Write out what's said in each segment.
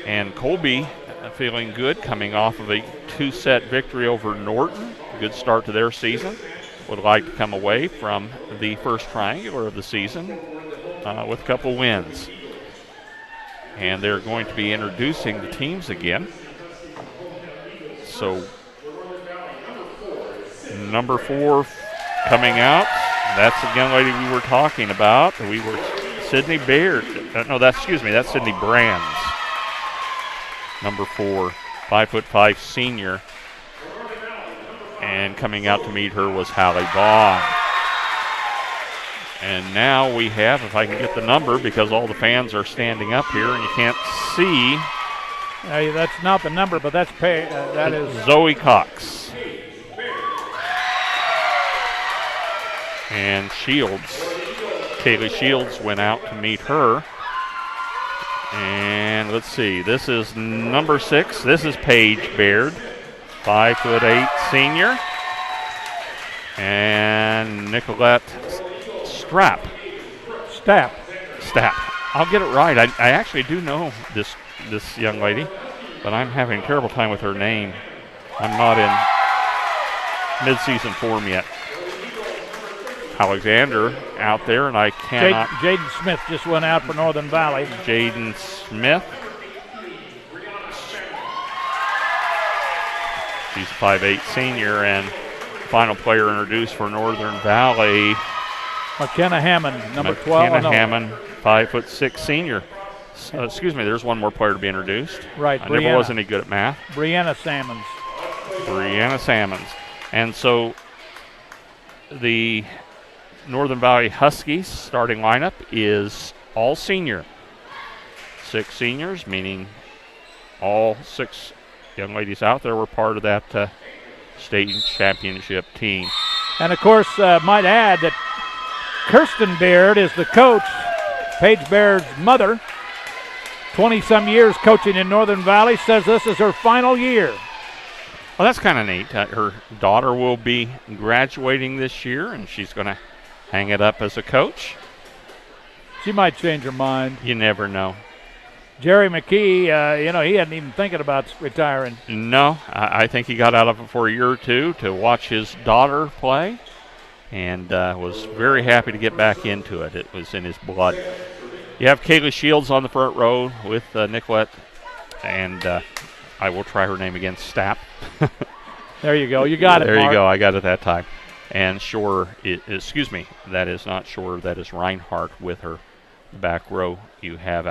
And Colby feeling good coming off of a 2-set victory over Norton. Good start to their season. Would like to come away from the first triangular of the season with a couple wins. And they're going to be introducing the teams again. So number 4 coming out. That's the young lady we were talking about. Sydney Baird. That's Sydney Brands. Number 4, 5'5" senior. And coming out to meet her was Hallie Vaughn. And now we have, if I can get the number, because all the fans are standing up here and you can't see. That's not the number, but that is Zoe Cox. And Kaylee Shields went out to meet her. And let's see, this is number 6. This is Paige Baird, 5'8" senior. And Nicolette Stapp. I'll get it right. I actually do know this young lady, but I'm having a terrible time with her name. I'm not in mid-season form yet. Alexander out there, and I cannot. Jaden Smith just went out for Northern Valley. Jaden Smith. She's a 5'8" senior, and final player introduced for Northern Valley. McKenna Hammond, number 12. McKenna Hammond, 5'6" senior. There's one more player to be introduced. Right, I never was any good at math. Brianna Sammons. And so the Northern Valley Huskies starting lineup is all senior. 6 seniors, meaning all 6 young ladies out there were part of that state championship team. And of course, might add that Kirsten Baird is the coach, Paige Baird's mother. 20-some years coaching in Northern Valley, says this is her final year. Well, that's kind of neat. Her daughter will be graduating this year, and she's going to hang it up as a coach. She might change her mind. You never know. Jerry McKee, he hadn't even thinking about retiring. No, I think he got out of it for a year or two to watch his daughter play, and was very happy to get back into it. It was in his blood. You have Kaylee Shields on the front row with Nicolette, and I will try her name again, Stapp. There you go. You got it, There Mark. You go. I got it that time. And that is not Shore. That is Reinhardt with her. Back row, you have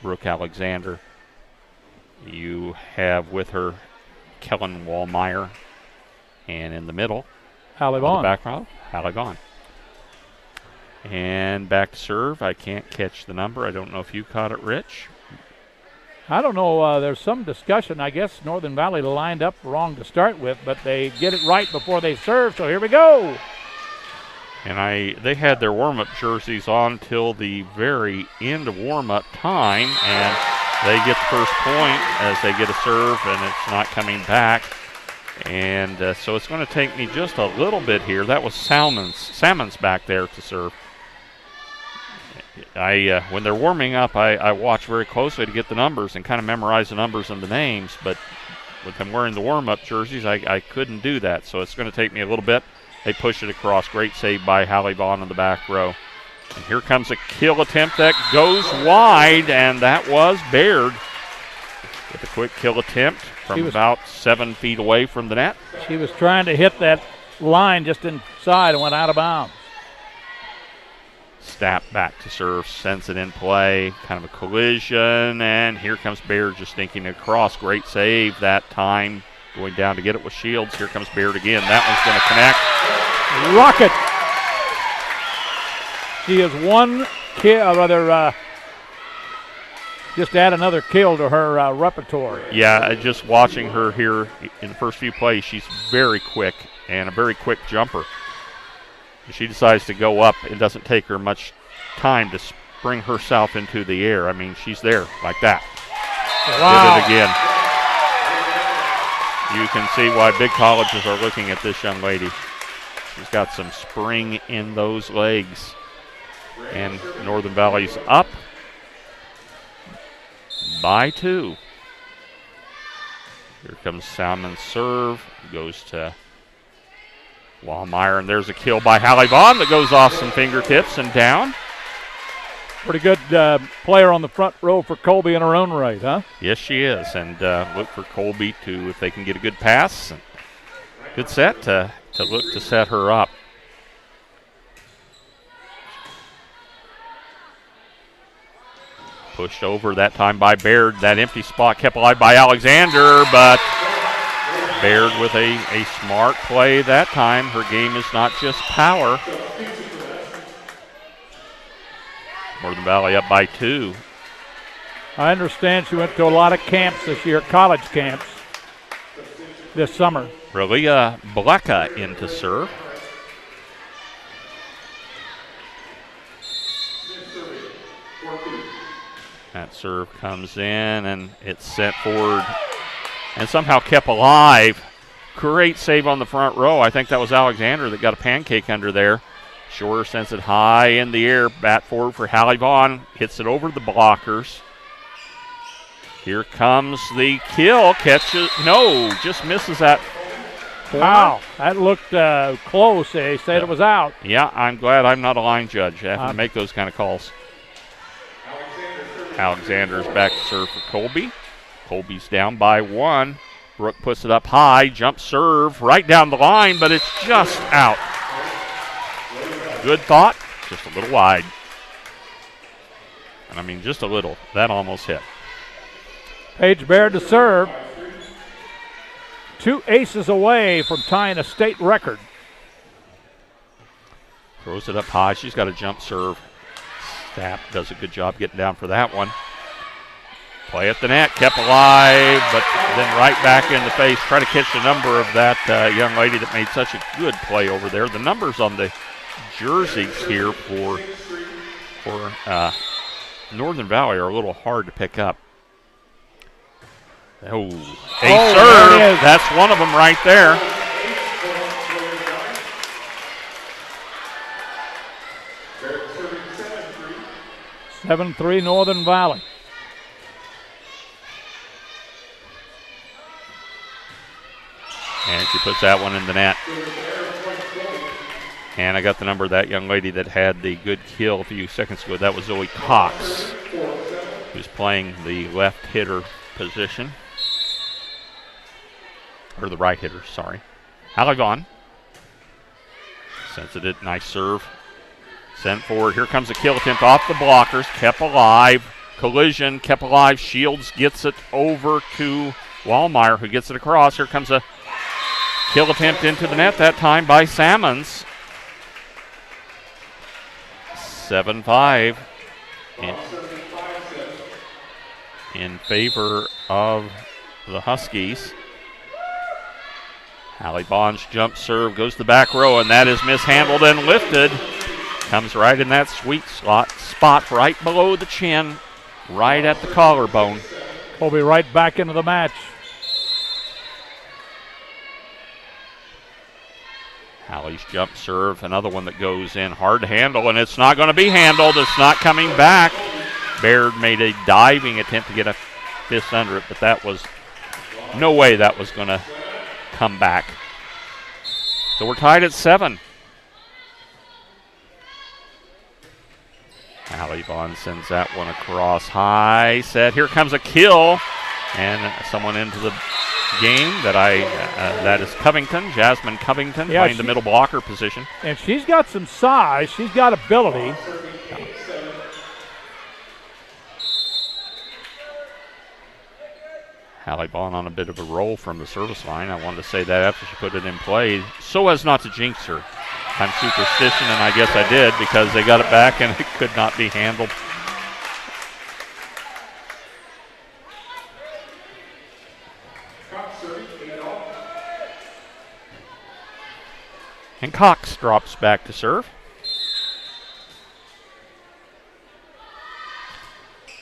Brooke Alexander. You have with her Kellen Wallmeyer. And in the middle, Hallie Vaughn. the back row, Hallie Vaughn. And back to serve. I can't catch the number. I don't know if you caught it, Rich. I don't know. There's some discussion. I guess Northern Valley lined up wrong to start with, but they get it right before they serve, so here we go. And they had their warm-up jerseys on till the very end of warm-up time, and they get the first point as they get a serve, and it's not coming back. And so it's going to take me just a little bit here. That was Salmons back there to serve. When they're warming up, I watch very closely to get the numbers and kind of memorize the numbers and the names, but with them wearing the warm-up jerseys, I couldn't do that, so it's going to take me a little bit. They push it across. Great save by Hallie Vaughn in the back row. And here comes a kill attempt that goes wide, and that was Baird with a quick kill attempt from about 7 feet away from the net. She was trying to hit that line just inside and went out of bounds. Stapp back to serve, sends it in play, kind of a collision, and here comes Baird just sneaking across. Great save that time, going down to get it with Shields. Here comes Baird again. That one's going to connect. Rocket. She has one kill, just add another kill to her repertoire. Yeah, just watching her here in the first few plays, she's very quick and a very quick jumper. She decides to go up. It doesn't take her much time to spring herself into the air. I mean, she's there like that. Wow. Did it again. You can see why big colleges are looking at this young lady. She's got some spring in those legs. And Northern Valley's up by 2. Here comes Salmon's serve. Goes to Wallmeyer, and there's a kill by Hallie Vaughn that goes off some fingertips and down. Pretty good player on the front row for Colby in her own right, huh? Yes, she is. And look for Colby to, if they can get a good pass, and good set to look to set her up. Pushed over that time by Baird. That empty spot kept alive by Alexander, but Baird with a smart play that time. Her game is not just power. Northern Valley up by 2. I understand she went to a lot of camps this year, college camps, this summer. Relia Bleka into serve. That serve comes in, and it's set forward and somehow kept alive. Great save on the front row. I think that was Alexander that got a pancake under there. Shore sends it high in the air. Bat forward for Hallie Vaughn. Hits it over the blockers. Here comes the kill. Catches. No, just misses that. Wow, that looked close. They said it was out. Yeah, I'm glad I'm not a line judge. I have to make those kind of calls. Alexander's back to serve for Colby. Colby's down by 1. Brooke puts it up high. Jump serve right down the line, but it's just out. Good thought, just a little wide. And I mean, just a little. That almost hit. Paige Baird to serve. 2 aces away from tying a state record. Throws it up high. She's got a jump serve. Stapp does a good job getting down for that one. Play at the net, kept alive, but then right back in the face. Try to catch the number of that young lady that made such a good play over there. The numbers on the jerseys here for Northern Valley are a little hard to pick up. Oh, serve. That's one of them right there. Seven 7-3 Northern Valley. And she puts that one in the net. And I got the number of that young lady that had the good kill a few seconds ago. That was Zoe Cox, who's playing the left hitter position. Or the right hitter, sorry. Hallie Vaughn. Sends it, nice serve. Sent forward. Here comes a kill attempt off the blockers. Kept alive. Collision, kept alive. Shields gets it over to Wallmeyer, who gets it across. Here comes a kill attempt into the net, that time by Salmons. 7-5 in favor of the Huskies. Hallie Vaughn's jump serve goes to the back row, and that is mishandled and lifted. Comes right in that sweet spot right below the chin, right at the collarbone. Colby right back into the match. Hallie's jump serve, another one that goes in hard to handle, and it's not going to be handled. It's not coming back. Baird made a diving attempt to get a fist under it, but that was no way that was going to come back. So we're tied at 7. Hallie Vaughn sends that one across high. Set. Here comes a kill, and someone into the game that is Covington, Jasmine Covington, playing the middle blocker position. And she's got some size. She's got ability. Hallie Vaughn on a bit of a roll from the service line. I wanted to say that after she put it in play, so as not to jinx her. I'm superstition, and I guess I did, because they got it back and it could not be handled. And Cox drops back to serve.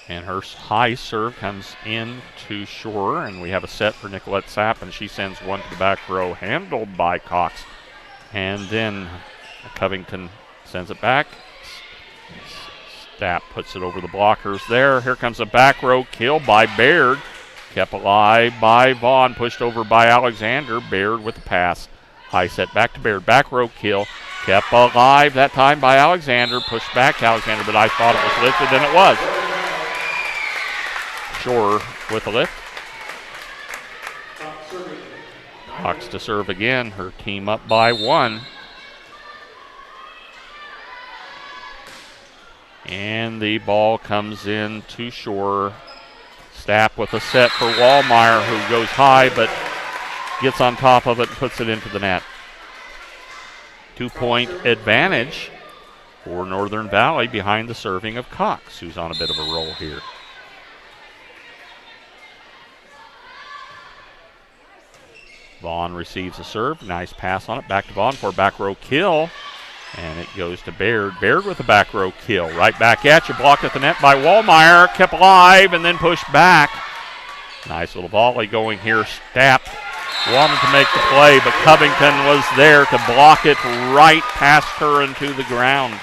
And her high serve comes in to Shore, and we have a set for Nicolette Sapp, and she sends one to the back row, handled by Cox. And then Covington sends it back. Stapp puts it over the blockers there. Here comes a back row kill by Baird. Kept alive by Vaughn, pushed over by Alexander. Baird with the pass. High set back to Baird. Back row kill. Kept alive that time by Alexander. Pushed back to Alexander, but I thought it was lifted, and it was. Shore with a lift. Cox to serve again. Her team up by 1. And the ball comes in to Shore. Stapp with a set for Wallmeyer, who goes high but gets on top of it and puts it into the net. 2-point advantage for Northern Valley behind the serving of Cox, who's on a bit of a roll here. Vaughn receives a serve. Nice pass on it. Back to Vaughn for a back row kill. And it goes to Baird. Baird with a back row kill. Right back at you. Blocked at the net by Wallmeyer. Kept alive and then pushed back. Nice little volley going here. Stapp wanted to make the play, but Covington was there to block it right past her into the ground.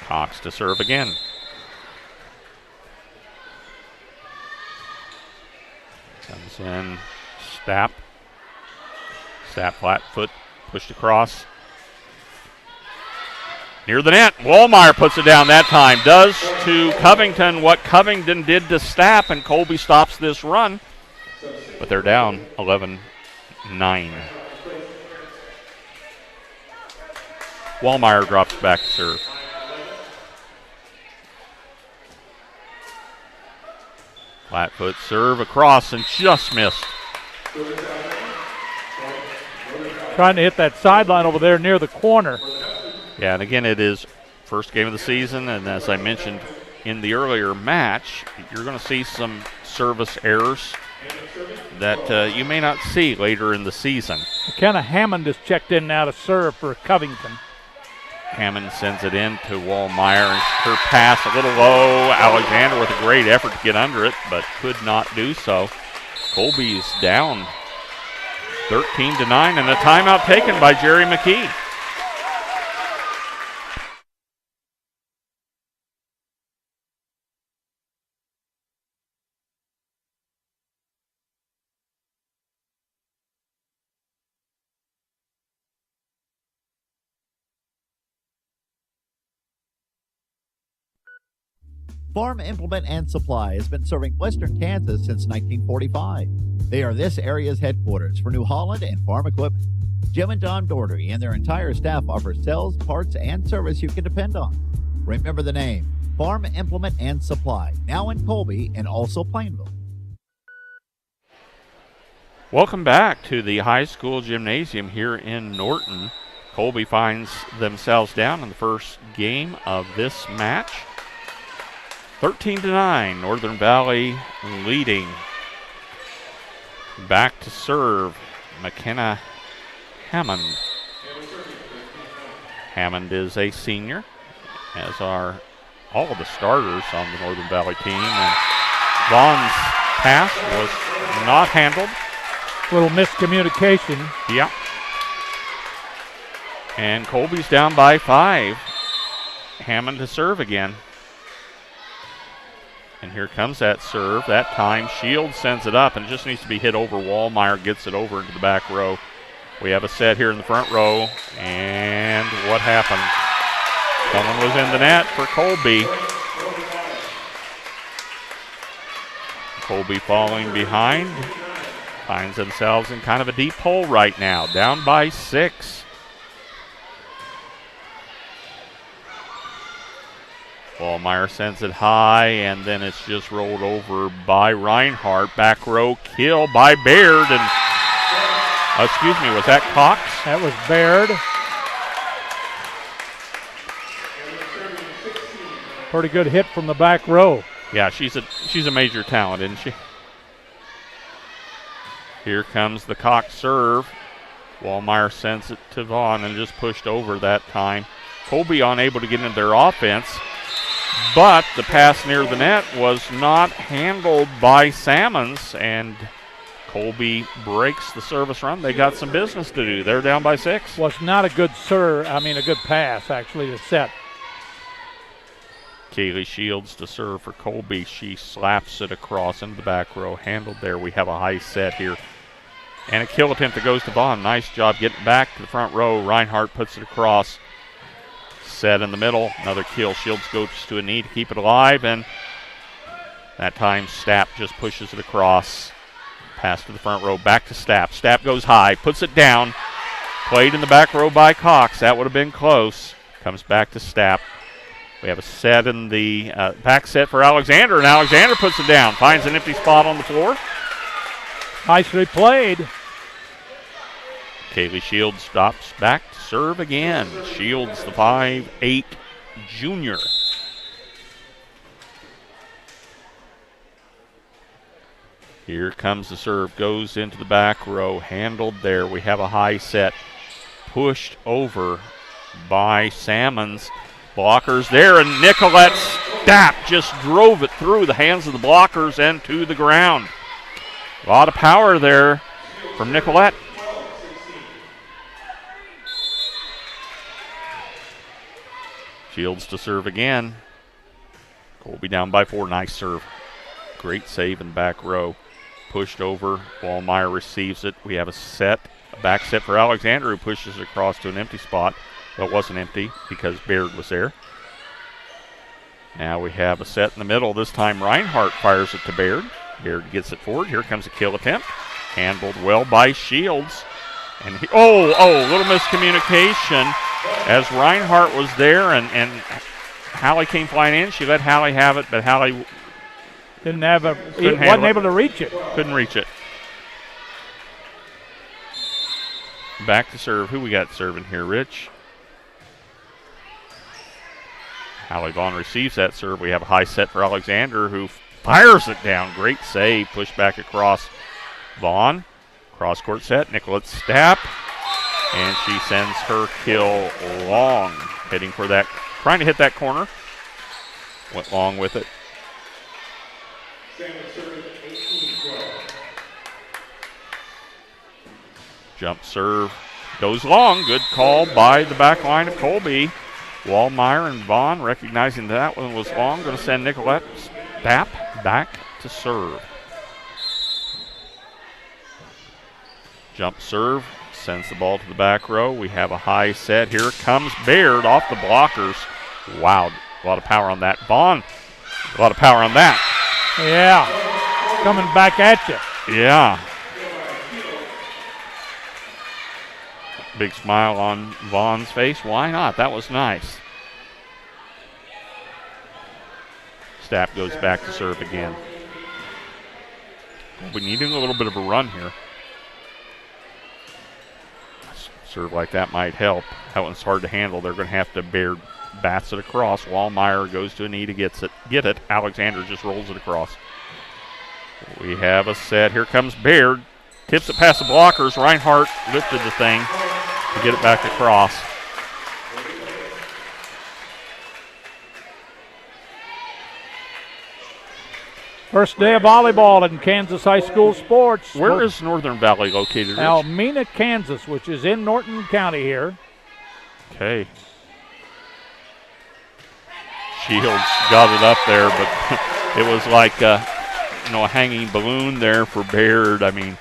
Cox to serve again. Comes in Stapp. Stapp flat foot pushed across. Near the net. Wallmeyer puts it down that time. Does to Covington what Covington did to Stapp, and Colby stops this run. But they're down 11-9. Wallmeyer drops back to serve. Flat foot serve across and just missed. Trying to hit that sideline over there near the corner. Yeah, and again, it is first game of the season, and as I mentioned in the earlier match, you're going to see some service errors that you may not see later in the season. McKenna Hammond has checked in now to serve for Covington. Hammond sends it in to Wallmeyer, and her pass a little low. Alexander with a great effort to get under it, but could not do so. Colby's down 13-9, and a timeout taken by Jerry McKee. Farm Implement and Supply has been serving Western Kansas since 1945. They are this area's headquarters for New Holland and farm equipment. Jim and Don Doherty and their entire staff offer sales, parts, and service you can depend on. Remember the name, Farm Implement and Supply, now in Colby and also Plainville. Welcome back to the high school gymnasium here in Norton. Colby finds themselves down in the first game of this match. 13-9, Northern Valley leading. Back to serve, McKenna Hammond. Hammond is a senior, as are all of the starters on the Northern Valley team. And Vaughn's pass was not handled. Little miscommunication. Yeah. And Colby's down by 5. Hammond to serve again. And here comes that serve. That time Shields sends it up, and it just needs to be hit over. Wallmeyer gets it over into the back row. We have a set here in the front row, and what happened? Someone was in the net for Colby. Colby falling behind. Finds themselves in kind of a deep hole right now, down by 6. Wallmeyer sends it high, and then it's just rolled over by Reinhardt. Back row kill by Baird, and excuse me, was that Cox? That was Baird. Pretty good hit from the back row. Yeah, she's a major talent, isn't she? Here comes the Cox serve. Wallmeyer sends it to Vaughn and just pushed over that time. Colby unable to get into their offense. But the pass near the net was not handled by Salmons, and Colby breaks the service run. They got some business to do. They're down by 6. Was not a good a good pass, actually, to set. Kaylee Shields to serve for Colby. She slaps it across into the back row. Handled there. We have a high set here. And a kill attempt that goes to Bond. Nice job getting back to the front row. Reinhardt puts it across. Set in the middle. Another kill. Shields goes to a knee to keep it alive. And that time Stapp just pushes it across. Pass to the front row. Back to Stapp. Stapp goes high. Puts it down. Played in the back row by Cox. That would have been close. Comes back to Stapp. We have a set in the back set for Alexander, and Alexander puts it down. Finds an empty spot on the floor. Nicely played. Kaylee Shields stops back to serve again. Shields, the 5'8" junior. Here comes the serve. Goes into the back row. Handled there. We have a high set. Pushed over by Salmons. Blockers there, and Nicolette Stapp just drove it through the hands of the blockers and to the ground. A lot of power there from Nicolette. Shields to serve again. Colby down by 4. Nice serve. Great save in the back row. Pushed over. Wallmeyer receives it. We have a back set for Alexander, who pushes it across to an empty spot. Well, it wasn't empty because Baird was there. Now we have a set in the middle. This time Reinhardt fires it to Baird. Baird gets it forward. Here comes a kill attempt. Handled well by Shields. And little miscommunication as Reinhardt was there and Hallie came flying in. She let Hallie have it, but Hallie wasn't able to reach it. Couldn't reach it. Back to serve. Who we got serving here, Rich? Hallie Vaughn receives that serve. We have a high set for Alexander, who fires it down. Great save. Push back across Vaughn. Cross court set. Nicolette Stapp. And she sends her kill long. Heading for that. Trying to hit that corner. Went long with it. Jump serve. Goes long. Good call by the back line of Colby. Wallmeyer and Vaughn recognizing that one was long. Going to send Nicolette Stapp back to serve. Jump serve. Sends the ball to the back row. We have a high set. Here comes Baird off the blockers. Wow. A lot of power on that. Vaughn. A lot of power on that. Yeah. Coming back at you. Yeah. Big smile on Vaughn's face. Why not? That was nice. Stapp goes back to serve again. We're needing a little bit of a run here. Serve like that might help. That one's hard to handle. They're going to have to bats it across. Wallmeyer goes to a knee to get it. Alexander just rolls it across. We have a set. Here comes Baird. Tips it past the blockers. Reinhardt lifted the thing to get it back across. First day of volleyball in Kansas High School sports. Where is Northern Valley located, Rich? Almena, Kansas, which is in Norton County here. Okay. Shields got it up there, but it was like a hanging balloon there for Baird. I mean,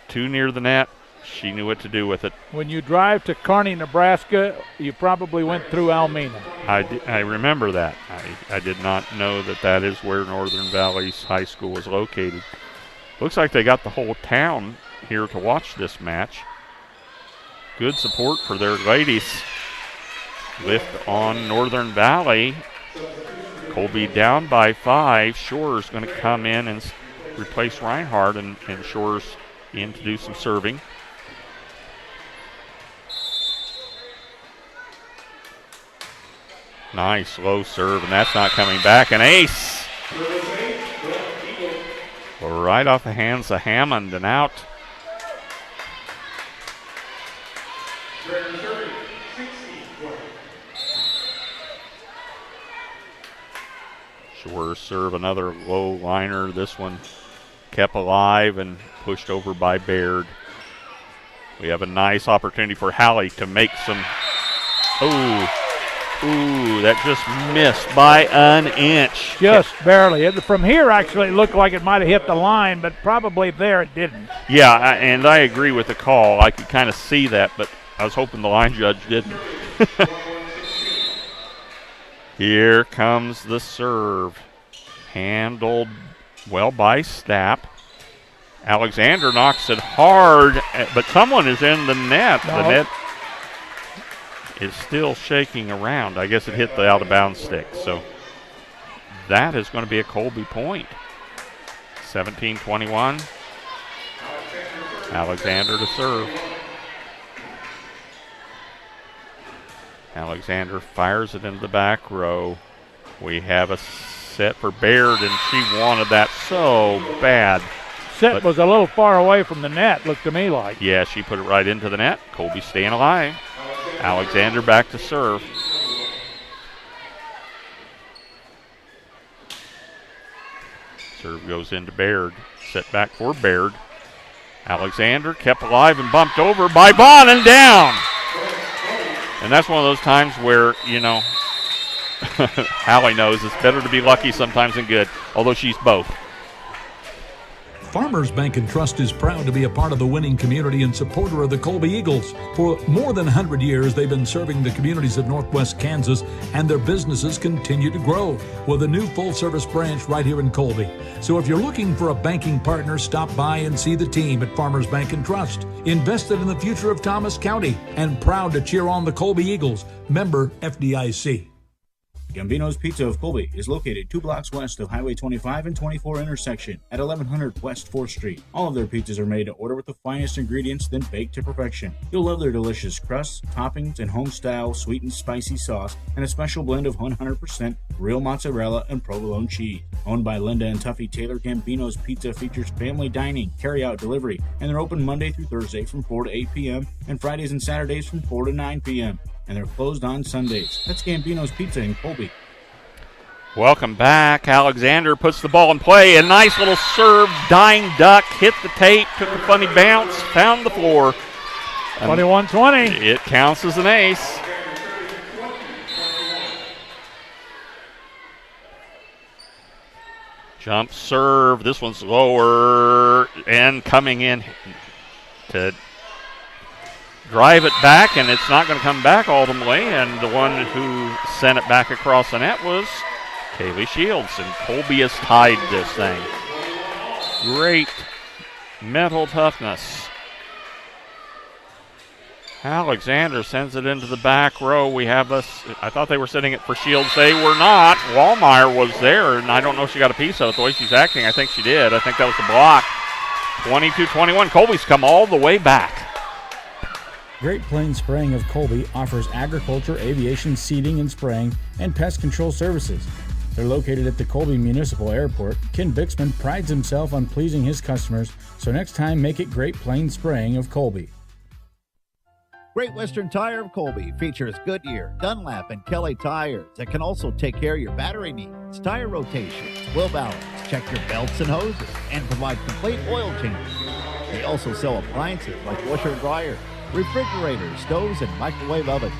too near the net. She knew what to do with it. When you drive to Kearney, Nebraska, you probably went through Almena. I remember that. I did not know that is where Northern Valley's high school was located. Looks like they got the whole town here to watch this match. Good support for their ladies. Lift on Northern Valley. Colby down by 5. Shore's going to come in and replace Reinhardt, and Shore's in to do some serving. Nice low serve, and that's not coming back. An ace. Right off the hands of Hammond and out. Shore serve, another low liner. This one kept alive and pushed over by Baird. We have a nice opportunity for Hallie to make some. Ooh, that just missed by an inch. Just barely. From here, actually, it looked like it might have hit the line, but probably there it didn't. Yeah, and I agree with the call. I could kind of see that, but I was hoping the line judge didn't. Here comes the serve. Handled well by Stapp. Alexander knocks it hard, but someone is in the net. No. The net is still shaking around. I guess it hit the out-of-bounds stick. So that is going to be a Colby point. 17-21. Alexander to serve. Alexander fires it into the back row. We have a set for Baird, and she wanted that so bad. Set was a little far away from the net, looked to me like. Yeah, she put it right into the net. Colby staying alive. Alexander back to serve. Serve goes into Baird. Set back for Baird. Alexander kept alive and bumped over by Vaughn and down. And that's one of those times where, you know, Hallie knows it's better to be lucky sometimes than good, although she's both. Farmers Bank and Trust is proud to be a part of the winning community and supporter of the Colby Eagles. For more than 100 years, they've been serving the communities of Northwest Kansas, and their businesses continue to grow with a new full-service branch right here in Colby. So if you're looking for a banking partner, stop by and see the team at Farmers Bank and Trust, invested in the future of Thomas County and proud to cheer on the Colby Eagles. Member FDIC. Gambino's Pizza of Colby is located 2 blocks west of Highway 25 and 24 intersection at 1100 West 4th Street. All of their pizzas are made to order with the finest ingredients, then baked to perfection. You'll love their delicious crusts, toppings, and home-style sweet and spicy sauce, and a special blend of 100% real mozzarella and provolone cheese. Owned by Linda and Tuffy Taylor, Gambino's Pizza features family dining, carry-out delivery, and they're open Monday through Thursday from 4 to 8 p.m. and Fridays and Saturdays from 4 to 9 p.m. and they're closed on Sundays. That's Gambino's Pizza in Colby. Welcome back. Alexander puts the ball in play. A nice little serve, dying duck, hit the tape, took a funny bounce, found the floor. 21-20. It counts as an ace. Jump serve. This one's lower and coming in to drive it back, and it's not going to come back ultimately. And the one who sent it back across the net was Kaylee Shields, and Colby has tied this thing. Great mental toughness. Alexander sends it into the back row. We have I thought they were setting it for Shields. They were not. Wallmeyer was there, and I don't know if she got a piece of it the way she's acting. I think she did. I think that was the block. 22-21. Colby's come all the way back. Great Plains Spraying of Colby offers agriculture, aviation, seeding and spraying, and pest control services. They're located at the Colby Municipal Airport. Ken Bixman prides himself on pleasing his customers, so next time make it Great Plains Spraying of Colby. Great Western Tire of Colby features Goodyear, Dunlap, and Kelly tires that can also take care of your battery needs, tire rotations, wheel balance, check your belts and hoses, and provide complete oil changes. They also sell appliances like washer and dryer, refrigerators, stoves, and microwave ovens.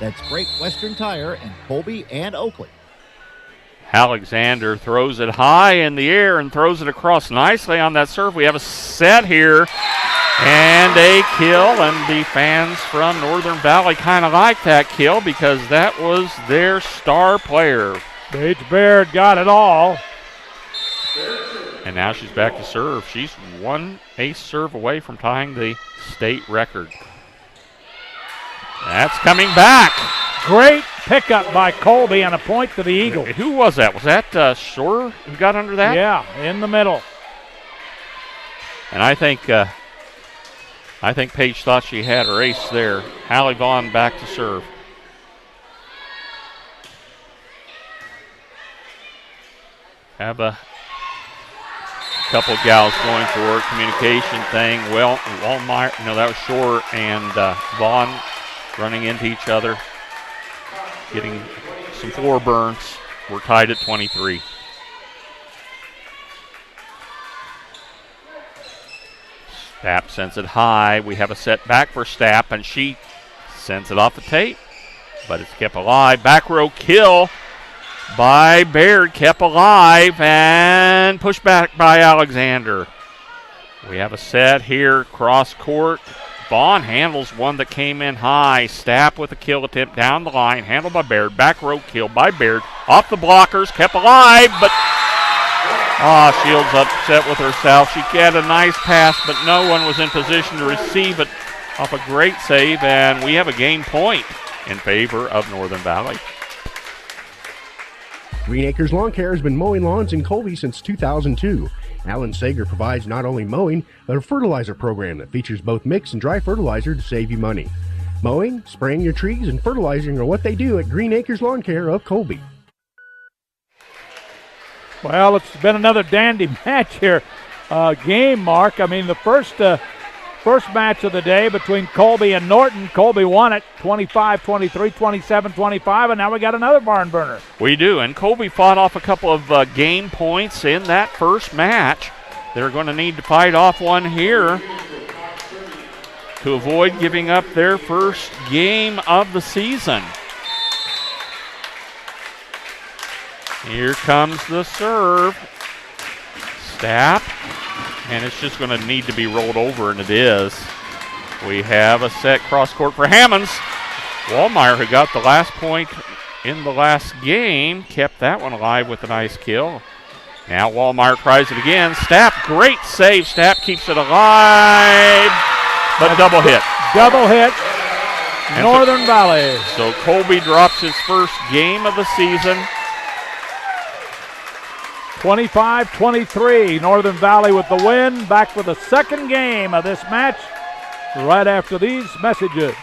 That's Great Western Tire in Colby and Oakley. Alexander throws it high in the air and throws it across nicely on that serve. We have a set here and a kill, and the fans from Northern Valley kind of like that kill because that was their star player. Paige Baird got it all. And now she's back to serve. She's one ace serve away from tying the state record. That's coming back. Great pickup by Colby and a point to the Eagles. Who was that? Was that Shore who got under that? Yeah, in the middle. And I think Paige thought she had her ace there. Hallie Vaughn back to serve. Have a couple gals going for it. Communication thing. Well, Wallmeyer, no, that was Shore and Vaughn running into each other, getting some floor burns. We're tied at 23. Stapp sends it high. We have a set back for Stapp, and she sends it off the tape, but it's kept alive. Back row kill by Baird, kept alive, and pushed back by Alexander. We have a set here, cross court. Vaughn handles one that came in high. Stapp with a kill attempt down the line, handled by Baird. Back row kill by Baird. Off the blockers, kept alive, but Shields upset with herself. She had a nice pass, but no one was in position to receive it off a great save, and we have a game point in favor of Northern Valley. Green Acres Lawn Care has been mowing lawns in Colby since 2002. Alan Sager provides not only mowing, but a fertilizer program that features both mixed and dry fertilizer to save you money. Mowing, spraying your trees, and fertilizing are what they do at Green Acres Lawn Care of Colby. Well, it's been another dandy match here. Game, Mark. I mean, the first match of the day between Colby and Norton. Colby won it 25-23, 27-25, and now we got another barn burner. We do, and Colby fought off a couple of game points in that first match. They're going to need to fight off one here to avoid giving up their first game of the season. Here comes the serve. Stapp. And it's just going to need to be rolled over, and it is. We have a set cross court for Hammonds. Wallmeyer, who got the last point in the last game, kept that one alive with a nice kill. Now Wallmeyer tries it again. Stapp, great save. Stapp keeps it alive, but double hit. Double hit, Northern Valley. So Colby drops his first game of the season. 25-23, Northern Valley with the win. Back with the second game of this match right after these messages.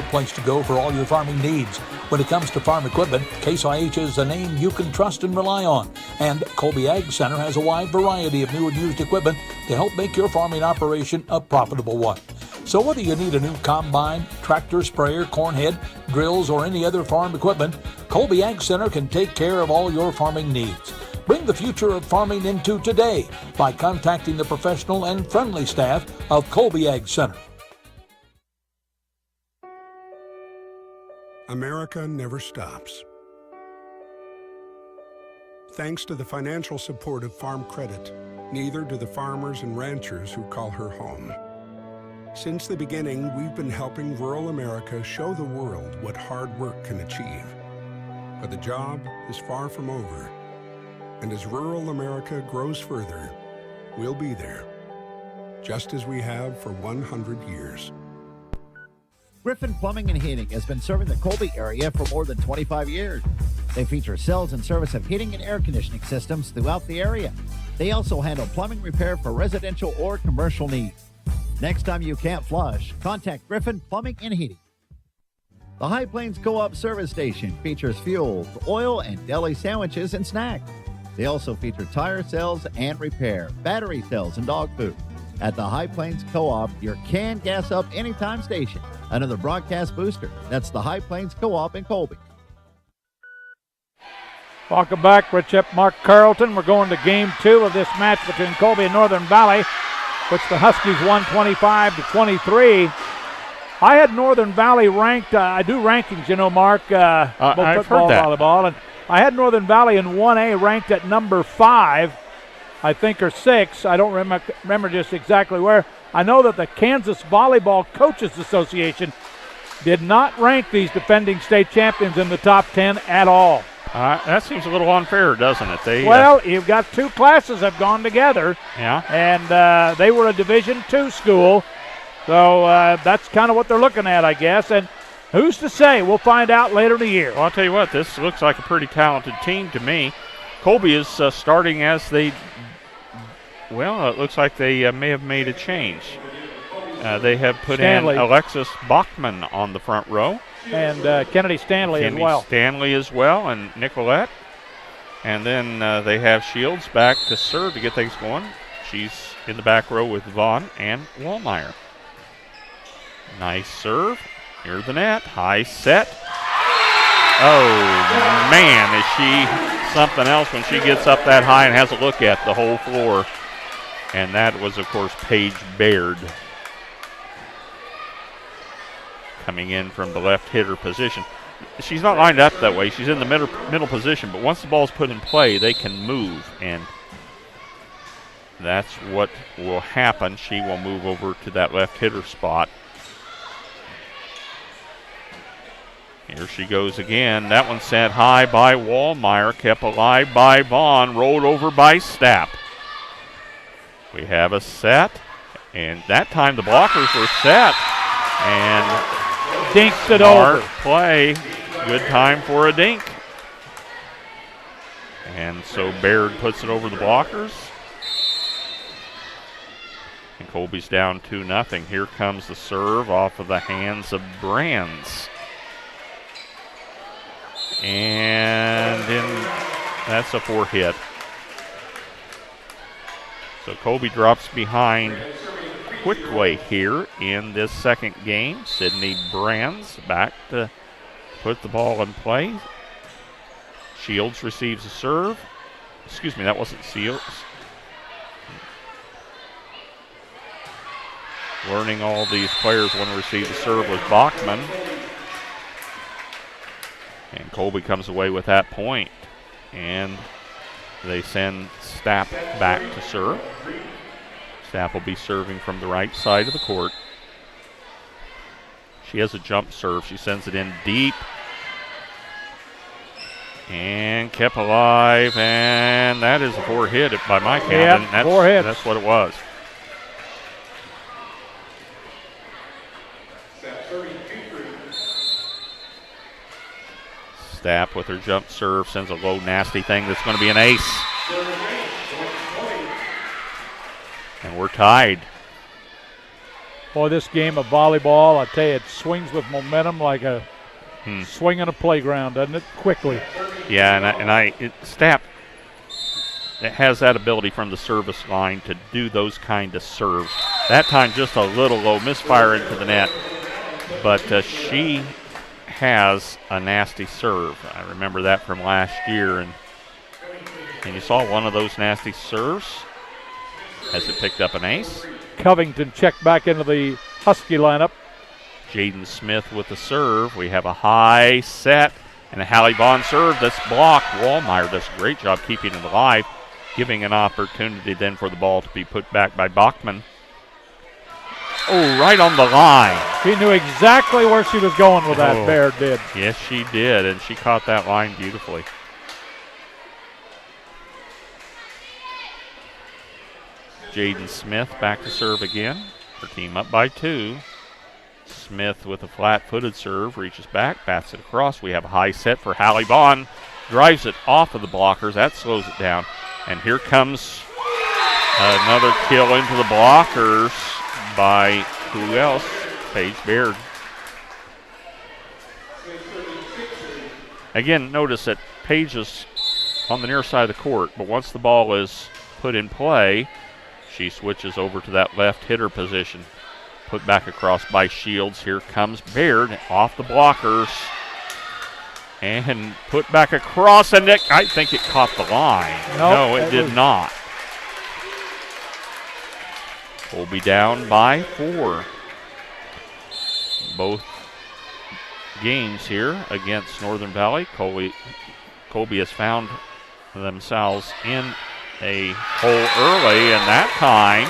Place to go for all your farming needs. When it comes to farm equipment, Case IH is a name you can trust and rely on. And Colby Ag Center has a wide variety of new and used equipment to help make your farming operation a profitable one. So whether you need a new combine, tractor, sprayer, corn head, drills, or any other farm equipment, Colby Ag Center can take care of all your farming needs. Bring the future of farming into today by contacting the professional and friendly staff of Colby Ag Center. America never stops. Thanks to the financial support of Farm Credit, neither do the farmers and ranchers who call her home. Since the beginning, we've been helping rural America show the world what hard work can achieve. But the job is far from over. And as rural America grows further, we'll be there, just as we have for 100 years. Griffin Plumbing and Heating has been serving the Colby area for more than 25 years. They feature sales and service of heating and air conditioning systems throughout the area. They also handle plumbing repair for residential or commercial needs. Next time you can't flush, contact Griffin Plumbing and Heating. The High Plains Co-op service station features fuel, oil, and deli sandwiches and snacks. They also feature tire sales and repair, battery sales, and dog food. At the High Plains Co-op, your can gas up anytime station. Another broadcast booster. That's the High Plains Co-op in Colby. Welcome back, Rich Ep, Mark Carlton. We're going to game 2 of this match between Colby and Northern Valley, which the Huskies won 25-23. I had Northern Valley ranked. I do rankings, you know, Mark. Both football, volleyball, and I had Northern Valley in 1A ranked at number 5, I think, or 6. I don't remember just exactly where. I know that the Kansas Volleyball Coaches Association did not rank these defending state champions in the top 10 at all. That seems a little unfair, doesn't it? Well, you've got 2 classes have gone together. Yeah. And they were a Division II school. So that's kind of what they're looking at, I guess. And who's to say? We'll find out later in the year. Well, I'll tell you what, this looks like a pretty talented team to me. Colby is starting as they, well, it looks like they may have made a change. They have put in Alexis Bachman on the front row. And Kennedy Stanley as well. Stanley as well, and Nicolette. And then they have Shields back to serve to get things going. She's in the back row with Vaughn and Wallmeyer. Nice serve. Here's the net. High set. Oh, man, is she something else when she gets up that high and has a look at the whole floor. And that was, of course, Paige Baird coming in from the left hitter position. She's not lined up that way. She's in the middle position, but once the ball's put in play, they can move, and that's what will happen. She will move over to that left hitter spot. Here she goes again. That one sent high by Wallmeyer, kept alive by Vaughn, rolled over by Stapp. We have a set, and that time the blockers were set, and dinks it over. Play, good time for a dink. And so Baird puts it over the blockers. And Colby's down 2-0. Here comes the serve off of the hands of Brands. And that's a 4-hit. So Colby drops behind quickly here in this second game. Sydney Brands back to put the ball in play. Shields receives a serve. Excuse me, that wasn't Shields. Learning all these players want to receive the serve was Bachman. And Colby comes away with that point. And they send Stapp back to serve. Stapp will be serving from the right side of the court. She has a jump serve. She sends it in deep. And kept alive. And that is a 4-hit by my count. Yeah, and 4 hits. That's what it was. Stapp with her jump serve sends a low, nasty thing that's going to be an ace. And we're tied. Boy, this game of volleyball, I tell you, it swings with momentum like a swing on a playground, doesn't it? Quickly. Yeah, Stapp has that ability from the service line to do those kind of serves. That time just a little low, misfire into the net. But she has a nasty serve. I remember that from last year, and you saw one of those nasty serves as it picked up an ace. Covington checked back into the Husky lineup. Jaden Smith with the serve. We have a high set and a Hallie Bond serve that's blocked. Wallmeyer does a great job keeping it alive, giving an opportunity then for the ball to be put back by Bachman. Oh, right on the line. She knew exactly where she was going with that, Baird did. Yes, she did, and she caught that line beautifully. Jaden Smith back to serve again. Her team up by 2. Smith with a flat-footed serve, reaches back, bats it across. We have a high set for Hallie Bond. Drives it off of the blockers. That slows it down. And here comes another kill into the blockers by who else? Paige Baird. Again, notice that Paige is on the near side of the court, but once the ball is put in play, she switches over to that left hitter position. Put back across by Shields. Here comes Baird off the blockers. And put back across, and I think it caught the line. No, it did not. Colby down by 4. Both games here against Northern Valley. Colby has found themselves in a hole early, and that time,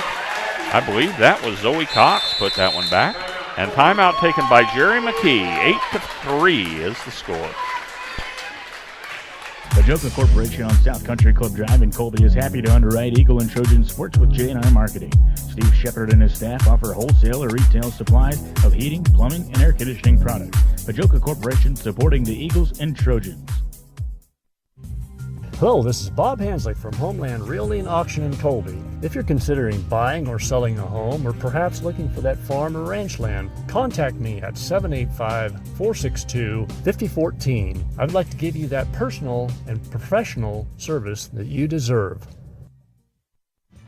I believe that was Zoe Cox put that one back. And timeout taken by Jerry McKee. 8-3 is the score. Pajoka Corporation on South Country Club Drive in Colby is happy to underwrite Eagle and Trojan Sports with J&I Marketing. Steve Shepard and his staff offer wholesale or retail supplies of heating, plumbing, and air conditioning products. Pajoka Corporation supporting the Eagles and Trojans. Hello, this is Bob Hanslick from Homeland Realty and Auction in Colby. If you're considering buying or selling a home, or perhaps looking for that farm or ranch land, contact me at 785-462-5014. I'd like to give you that personal and professional service that you deserve.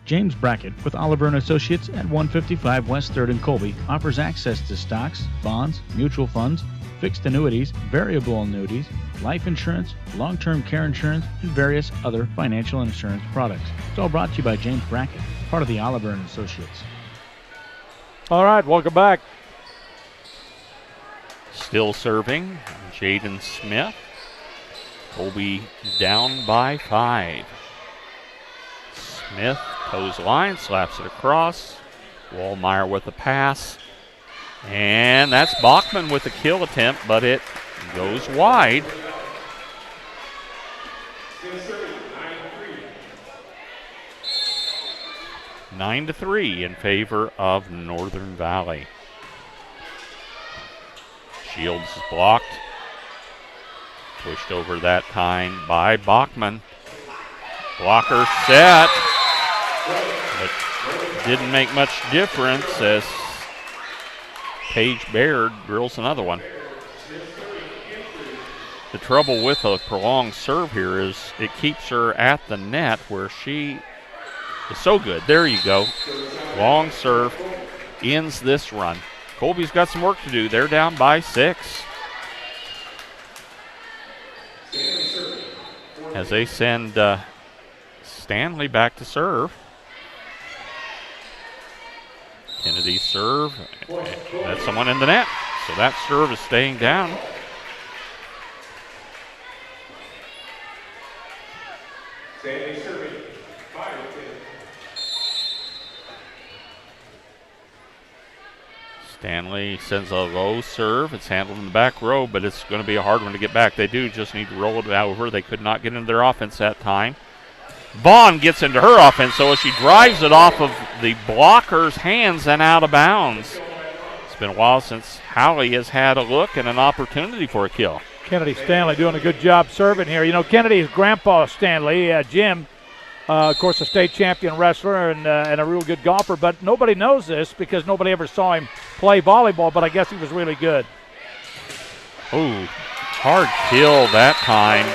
James Brackett with Oliver & Associates at 155 West 3rd in Colby offers access to stocks, bonds, mutual funds, fixed annuities, variable annuities, life insurance, long-term care insurance, and various other financial insurance products. It's all brought to you by James Brackett. part of the Oliver and Associates. All right, welcome back. Still serving, Jaden Smith. Colby down by 5. Smith toes line, slaps it across. Wallmeyer with the pass. And that's Bachman with the kill attempt, but it goes wide. Nine to 3 in favor of Northern Valley. Shields is blocked. Pushed over that time by Bachman. Blocker set. But didn't make much difference as Paige Baird drills another one. The trouble with a prolonged serve here is it keeps her at the net where she is so good. There you go. Long serve ends this run. Colby's got some work to do. They're down by 6. As they send Stanley back to serve. Kennedy serve. That's someone in the net. So that serve is staying down. Stanley sends a low serve. It's handled in the back row, but it's going to be a hard one to get back. They do just need to roll it over. They could not get into their offense that time. Vaughn gets into her offense, so as she drives it off of the blocker's hands and out of bounds. It's been a while since Howley has had a look and an opportunity for a kill. Kennedy Stanley doing a good job serving here. You know, Kennedy's grandpa Stanley, Jim, of course, a state champion wrestler and a real good golfer, but nobody knows this because nobody ever saw him play volleyball, but I guess he was really good. Ooh, hard kill that time.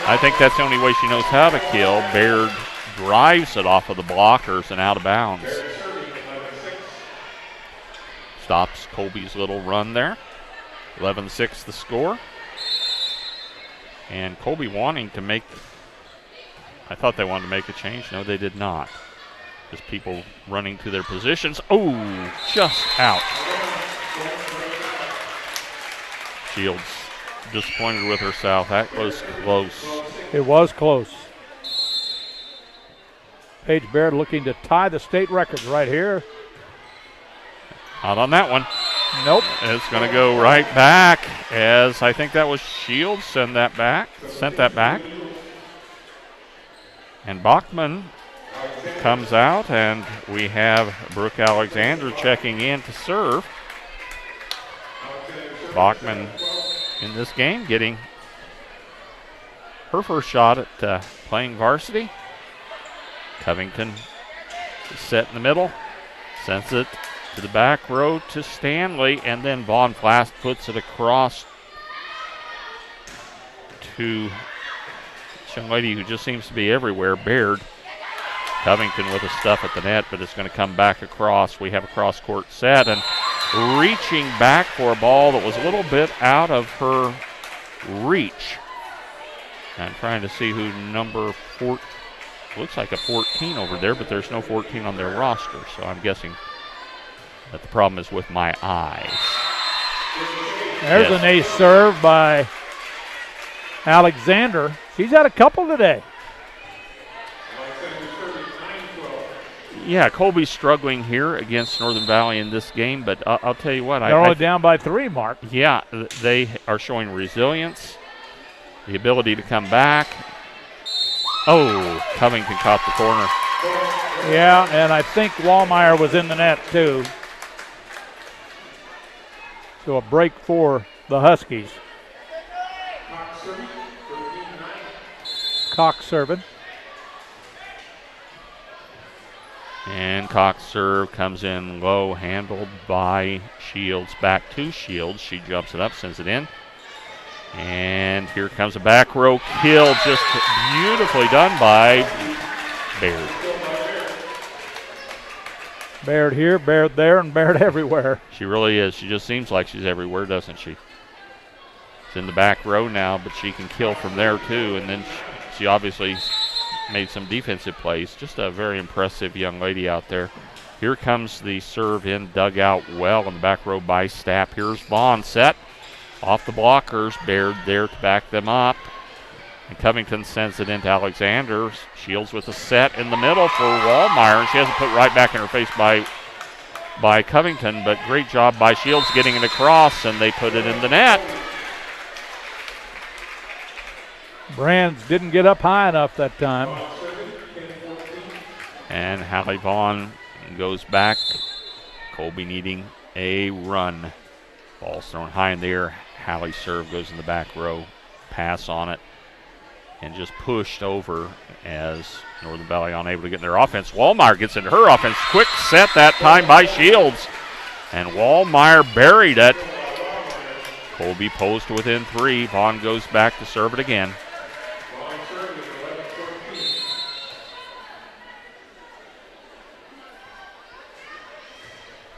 I think that's the only way she knows how to kill. Baird drives it off of the blockers and out of bounds. Stops Colby's little run there. 11-6 the score. And Colby wanting to make, I thought they wanted to make a change. No, they did not. Just people running to their positions. Oh, just out. Shields disappointed with herself. That was close. It was close. Paige Baird looking to tie the state record right here. Not on that one. Nope. It's going to go right back as I think that was Shields sent that back. And Bachman comes out, and we have Brooke Alexander checking in to serve. Bachman in this game getting her first shot at playing varsity. Covington is set in the middle, sends it to the back row to Stanley, and then Vaughn Flast puts it across to this young lady who just seems to be everywhere, Baird. Covington with a stuff at the net, but it's going to come back across. We have a cross-court set, and reaching back for a ball that was a little bit out of her reach. I'm trying to see who number 4, looks like a 14 over there, but there's no 14 on their roster, so I'm guessing that the problem is with my eyes. There's an ace serve by Alexander. She's had a couple today. Yeah, Colby's struggling here against Northern Valley in this game, but I'll tell you what. They're only down by 3, Mark. Yeah, they are showing resilience, the ability to come back. Oh, Covington caught the corner. Yeah, and I think Wallmeyer was in the net too. So a break for the Huskies. Cox serving. And Cox serve comes in low, handled by Shields. Back to Shields. She jumps it up, sends it in. And here comes a back row kill, just beautifully done by Baird. Baird here, Baird there, and Baird everywhere. She really is. She just seems like she's everywhere, doesn't she? It's in the back row now, but she can kill from there too. And then she obviously made some defensive plays. Just a very impressive young lady out there. Here comes the serve in, dug out well in the back row by Stapp. Here's Vaughn set off the blockers. Baird there to back them up. And Covington sends it into Alexander. Shields with a set in the middle for Wallmeyer, and she has it put right back in her face by Covington, but great job by Shields getting it across, and they put it in the net. Brands didn't get up high enough that time. And Hallie Vaughn goes back. Colby needing a run. Ball's thrown high in the air. Hallie's serve goes in the back row. Pass on it. And just pushed over as Northern Valley unable to get in their offense. Wallmeyer gets into her offense. Quick set that time by Shields. And Wallmeyer buried it. Colby posed within 3. Vaughn goes back to serve it again.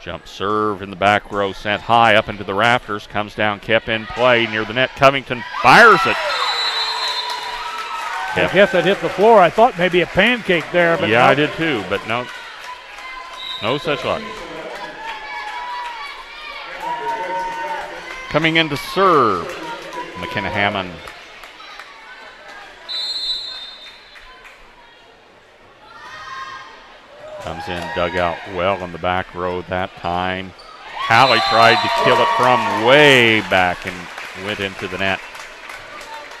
Jump serve in the back row, sent high up into the rafters. Comes down, kept in play near the net. Covington fires it. I guess it hit the floor. I thought maybe a pancake there. But yeah, no. I did too, but no such luck. Coming in to serve, McKenna Hammond. Comes in, dug out well in the back row that time. Hallie tried to kill it from way back and went into the net.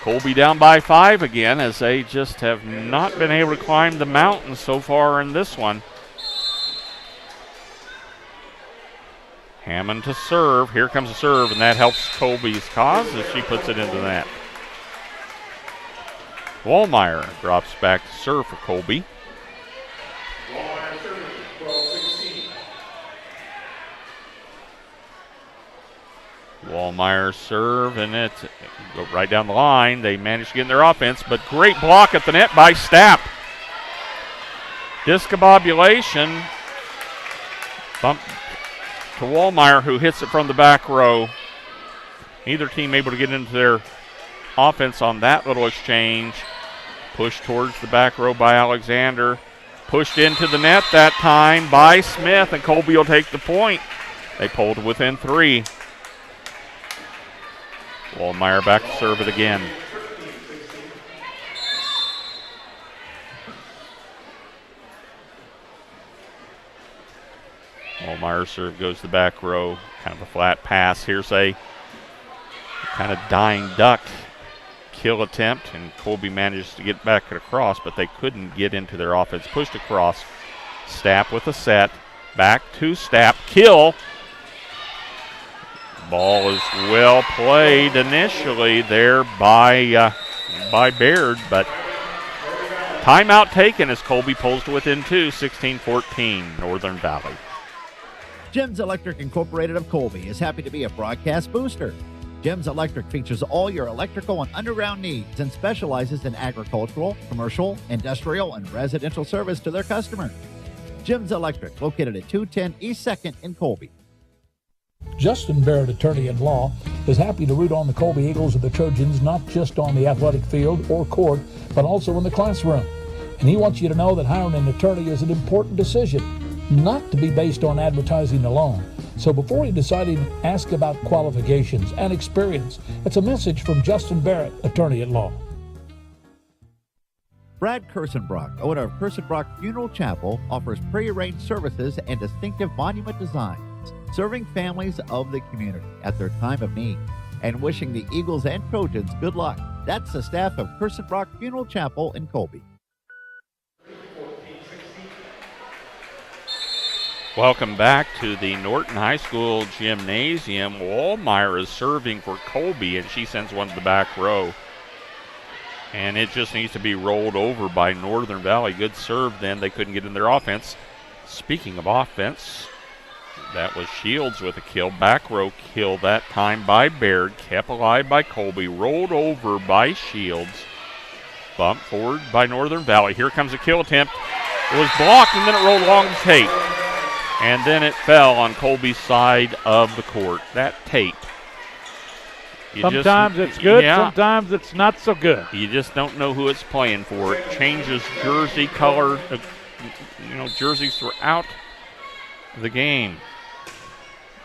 Colby down by 5 again, as they just have not been able to climb the mountain so far in this one. Hammond to serve. Here comes a serve, and that helps Colby's cause as she puts it into the net. Wallmeyer drops back to serve for Colby. Wallmeyer serve, and it go right down the line. They managed to get in their offense, but great block at the net by Stapp. Discombobulation. Bump to Wallmeyer, who hits it from the back row. Neither team able to get into their offense on that little exchange. Pushed towards the back row by Alexander. Pushed into the net that time by Smith, and Colby will take the point. They pulled within 3. Wallmeyer back to serve it again. Wallmeyer's serve goes to the back row. Kind of a flat pass. Here's a kind of dying duck kill attempt, and Colby manages to get back across, but they couldn't get into their offense. Pushed across. Stapp with a set. Back to Stapp. Kill. Ball is well played initially there by Baird, but timeout taken as Colby pulls to within 2, 16-14, Northern Valley. Jim's Electric Incorporated of Colby is happy to be a broadcast booster. Jim's Electric features all your electrical and underground needs and specializes in agricultural, commercial, industrial, and residential service to their customers. Jim's Electric, located at 210 East 2nd in Colby. Justin Barrett, attorney at law, is happy to root on the Colby Eagles and the Trojans, not just on the athletic field or court, but also in the classroom. And he wants you to know that hiring an attorney is an important decision, not to be based on advertising alone. So before you decide, ask about qualifications and experience. It's a message from Justin Barrett, attorney at law. Brad Kirsenbrock, owner of Kirsenbrock Funeral Chapel, offers prearranged services and distinctive monument designs, serving families of the community at their time of need and wishing the Eagles and Trojans good luck. That's the staff of Kirsenbrock Funeral Chapel in Colby. Welcome back to the Norton High School Gymnasium. Wallmeyer is serving for Colby, and she sends one to the back row. And it just needs to be rolled over by Northern Valley. Good serve then. They couldn't get in their offense. Speaking of offense, that was Shields with a kill. Back row kill that time by Baird. Kept alive by Colby. Rolled over by Shields. Bumped forward by Northern Valley. Here comes a kill attempt. It was blocked, and then it rolled along the tape. And then it fell on Colby's side of the court. That tape Sometimes it's good, sometimes it's not so good. You just don't know who it's playing for. It changes jersey color, jerseys throughout the game.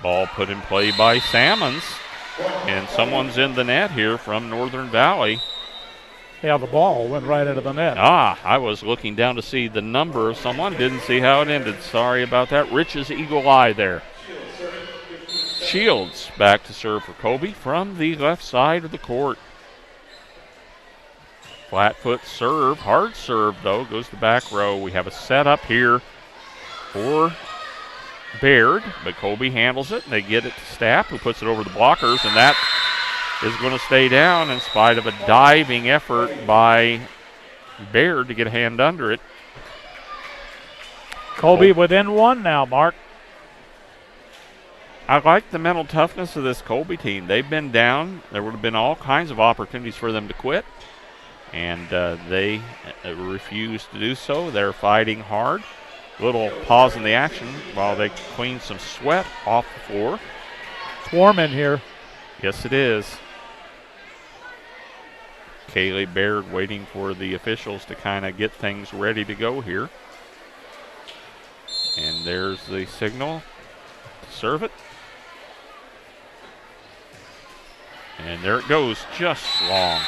Ball put in play by Salmons, and someone's in the net here from Northern Valley. Yeah, the ball went right into the net. I was looking down to see the number of someone. Didn't see how it ended. Sorry about that. Rich's eagle eye there. Shields back to serve for Colby from the left side of the court. Flat foot serve, hard serve though, goes to back row. We have a setup here for Baird, but Colby handles it and they get it to Stapp, who puts it over the blockers, and that is going to stay down in spite of a diving effort by Baird to get a hand under it. Colby within one now, Mark. I like the mental toughness of this Colby team. They've been down. There would have been all kinds of opportunities for them to quit, and they refuse to do so. They're fighting hard. Little pause in the action while they clean some sweat off the floor. It's warm in here. Yes, it is. Kaylee Baird waiting for the officials to kind of get things ready to go here. And there's the signal to serve it. And there it goes, just long.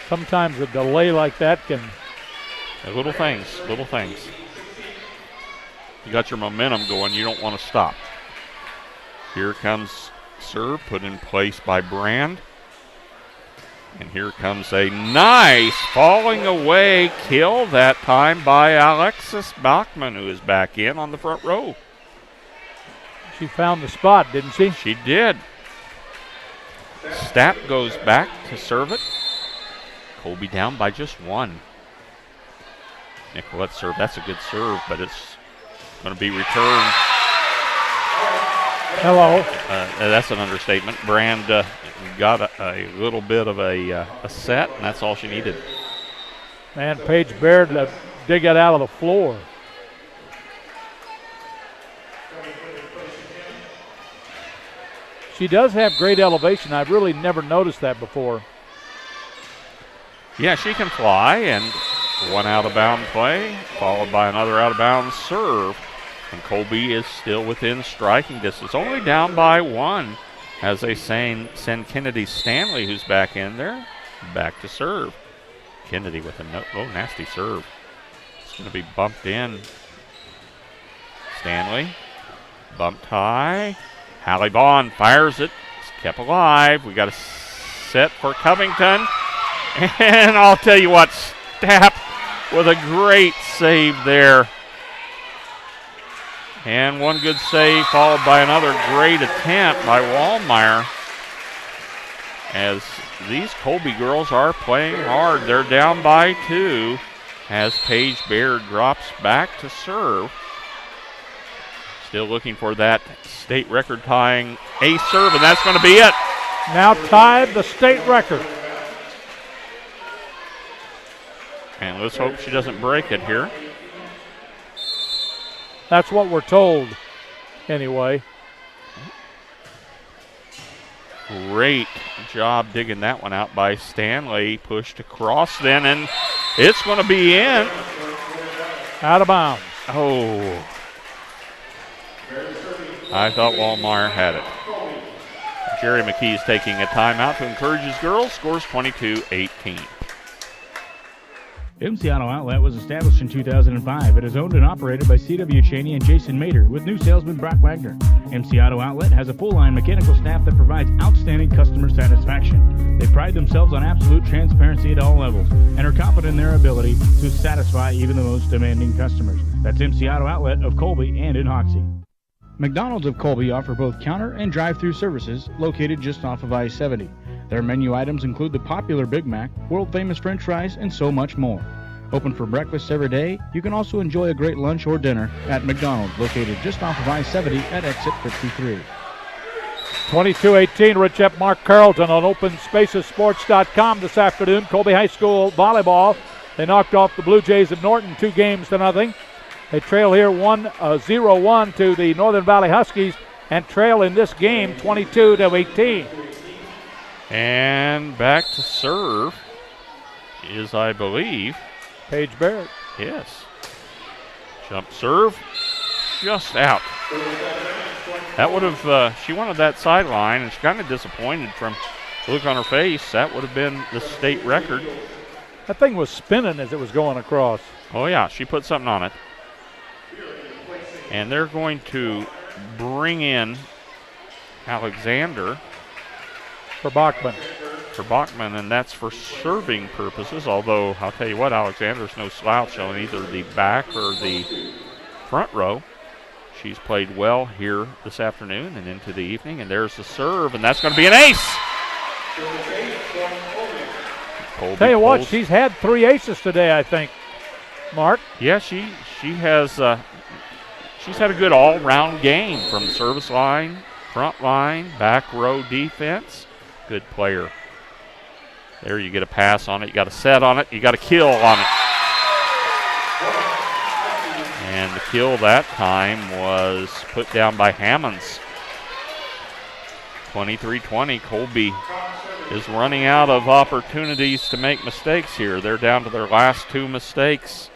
Sometimes a delay like that can... Little things. You got your momentum going, you don't want to stop. Here comes serve, put in place by Brand. And here comes a nice falling away kill, that time by Alexis Bachman, who is back in on the front row. She found the spot, didn't she? She did. Stapp goes back to serve it. Colby down by just one. Nicolette serve, that's a good serve, but it's going to be returned. Hello. That's an understatement. Brand got a little bit of a set, and that's all she needed. Man, Paige Baird dig it out of the floor. She does have great elevation. I've really never noticed that before. Yeah, she can fly, and one out-of-bound play, followed by another out-of-bounds serve. And Colby is still within striking distance, only down by one, as they send Kennedy Stanley, who's back in there, back to serve. Kennedy with a nasty serve. It's going to be bumped in. Stanley, bumped high. Hallie Bond fires it. It's kept alive. We got a set for Covington. And I'll tell you what, Stapp with a great save there. And one good save followed by another great attempt by Wallmeyer. As these Colby girls are playing hard. They're down by two as Paige Baird drops back to serve. Still looking for that state record tying ace serve, and that's going to be it. Now tied the state record. And let's hope she doesn't break it here. That's what we're told, anyway. Great job digging that one out by Stanley. Pushed across then, and it's going to be in. Out of bounds. Oh. I thought Wallmeyer had it. Jerry McKee is taking a timeout to encourage his girls. Scores 22-18. MC Auto Outlet was established in 2005. It is owned and operated by C.W. Cheney and Jason Mater, with new salesman Brock Wagner. MC Auto Outlet has a full-line mechanical staff that provides outstanding customer satisfaction. They pride themselves on absolute transparency at all levels and are confident in their ability to satisfy even the most demanding customers. That's MC Auto Outlet of Colby and in Hoxie. McDonald's of Colby offer both counter and drive-through services located just off of I-70. Their menu items include the popular Big Mac, world-famous French fries, and so much more. Open for breakfast every day, you can also enjoy a great lunch or dinner at McDonald's, located just off of I-70 at exit 53. 22-18, Rich Ep, Mark Carlton on OpenSpacesSports.com this afternoon. Colby High School volleyball. They knocked off the Blue Jays of Norton 2-0. They trail here 0-1 to the Northern Valley Huskies. and trail in this game 22-18. And back to serve is, I believe, Paige Barrett. yes. Jump serve, just out. That would have, she wanted that sideline, and she's kind of disappointed from the look on her face. That would have been the state record. That thing was spinning as it was going across. Oh, yeah, she put something on it. And they're going to bring in Alexander For Bachman. and that's for serving purposes, although I'll tell you what, Alexander's no slouch on either the back or the front row. She's played well here this afternoon and into the evening, and there's the serve, and that's going to be an ace. Colby Tell you what, pulls. she's had 3 aces today, I think, Mark. Yeah, she has. She's had a good all-round game from the service line, front line, back row defense. Good player. There you get a pass on it. You got a set on it. You got a kill on it. And the kill that time was put down by Hammonds. 23-20. Colby is running out of opportunities to make mistakes here. They're down to their last 2 mistakes.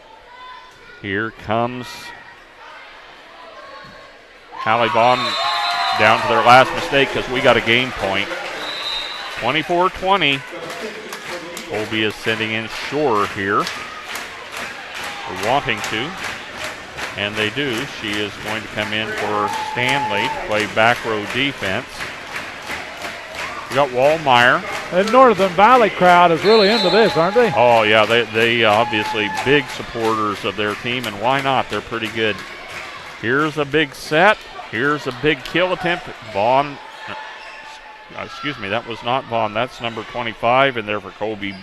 Here comes Hallie Vaughn down to their last mistake because we got a game point. 24-20. Colby is sending in Shore here. They're wanting to, and they do. She is going to come in for Stanley to play back row defense. We got Wallmeyer. The Northern Valley crowd is really into this, aren't they? Oh, yeah, they obviously big supporters of their team, and why not? They're pretty good. Here's a big set. Here's a big kill attempt. Vaughn, excuse me, that was not Vaughn. That's number 25, and there for Colby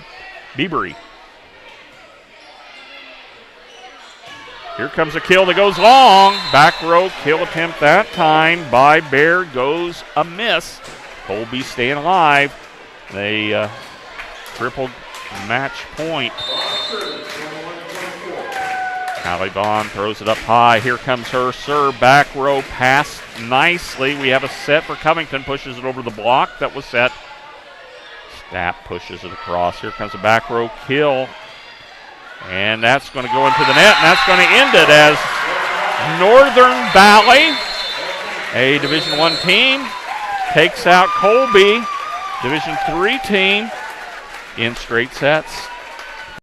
Biebery. Here comes a kill that goes long. Back row kill attempt that time by Baird goes a miss. Colby staying alive. They tripled match point. Hallie Vaughn throws it up high. Here comes her serve. Back row pass nicely. We have a set for Covington. Pushes it over the block that was set. Stapp pushes it across. Here comes a back row kill. And that's going to go into the net. And that's going to end it as Northern Valley, a Division I team, takes out Colby, Division III team, in straight sets.